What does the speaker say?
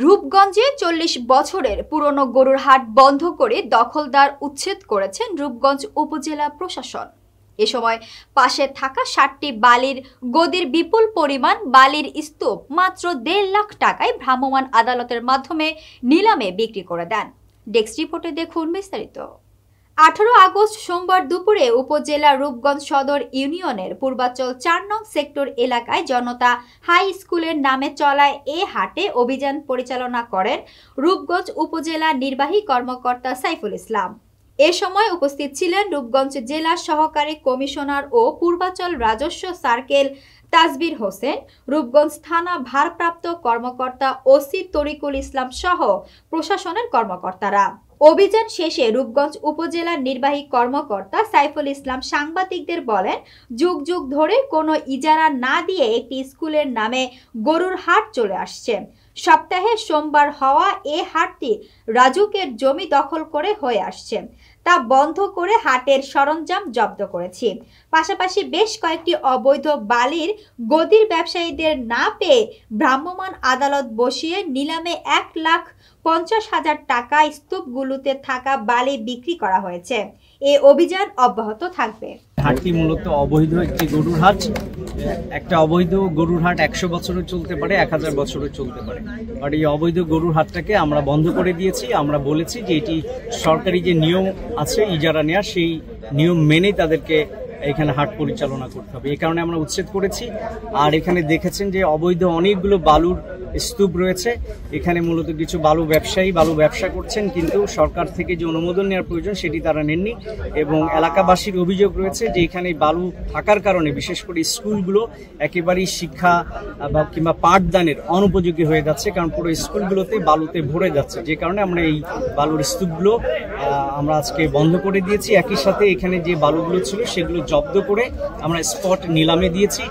রূপগঞ্জে ৪০ বছরের পুরনো গরুর হাট বন্ধ করে দখলদার উচ্ছেদ করেছেন রূপগঞ্জ উপজেলা প্রশাসন। এ সময় পাশে থাকা ৬০টি বালির গদির বিপুল পরিমাণ বালির স্তূপ মাত্র ১.৫ লাখ টাকায় ভ্রাম্যমাণ আদালতের মাধ্যমে নিলামে বিক্রি করে দেন। ডেস্ক রিপোর্টে দেখুন বিস্তারিত। ১৮ আগস্ট সোমবার দুপুরে উপজেলা রূপগঞ্জ সদর ইউনিয়নের পূর্বাচল ৪ নং সেক্টর এলাকায় জনতা হাই স্কুলের নামে চলায় এ হাটে অভিযান পরিচালনা করেন রূপগঞ্জ উপজেলা নির্বাহী কর্মকর্তা সাইফুল ইসলাম। এ সময় উপস্থিত ছিলেন রূপগঞ্জ জেলা সহকারী কমিশনার ও পূর্বাচল রাজস্ব সার্কেল তাজবির হোসেন, রূপগঞ্জ থানা ভারপ্রাপ্ত কর্মকর্তা ওসি তরিকুল ইসলাম সহ প্রশাসনের কর্মকর্তারা। অভিযান শেষে রূপগঞ্জ উপজেলা নির্বাহী কর্মকর্তা সাইফুল ইসলাম সাংবাদিকদের বলেন, যুগ যুগ ধরে কোনো ইজারা না দিয়ে একটি স্কুলের নামে গরুর হাট চলে আসছে। সপ্তাহে সোমবার হওয়া এ হাটটি রাজুকের জমি দখল করে হয়ে আসছে, তা বন্ধ করে হাটের সরঞ্জাম জব্দ করেছি। পাশাপাশি বেশ কয়েকটি অবৈধ বালির গদির ব্যবসায়ীদের না পেয়ে ভ্রাম্যমাণ আদালত বসিয়ে নিলামে ১,৫০,০০০ টাকা স্তূপগুলোতে থাকা বালি বিক্রি করা হয়েছে। এই অভিযান অব্যাহত থাকবে। হাটটি মূলত অবৈধ একটি গরুর হাট। একটা অবৈধ গরুর হাট ১০০ বছরও চলতে পারে, ১০০০ বছরও চলতে পারে, বাট এই অবৈধ গরুর হাটটাকে আমরা বন্ধ করে দিয়েছি। আমরা বলেছি যে এটি সরকারি যে নিয়ম আছে ইজারা নেওয়ার, সেই নিয়ম মেনেই তাদেরকে এখানে হাট পরিচালনা করতে হবে। এই কারণে আমরা উচ্ছেদ করেছি। আর এখানে দেখেছেন যে অবৈধ অনেকগুলো বালুর স্তূপ রয়েছে। এখানে মূলত কিছু বালু ব্যবসায়ী বালু ব্যবসা করছেন, কিন্তু সরকার থেকে যে অনুমোদন নেওয়ার প্রয়োজন সেটি তারা নেননি। এবং এলাকাবাসীর অভিযোগ রয়েছে যে এখানে বালু থাকার কারণে বিশেষ করে স্কুলগুলো একেবারেই শিক্ষা বা কিংবা পাঠদানের অনুপযোগী হয়ে যাচ্ছে, কারণ পুরো স্কুলগুলোতে বালুতে ভরে যাচ্ছে। যে কারণে আমরা এই বালুর স্তূপগুলো আমরা আজকে বন্ধ করে দিয়েছি। একই সাথে এখানে যে বালুগুলো ছিল সেগুলো জব্দ করে আমরা স্পট নিলামে দিয়েছি।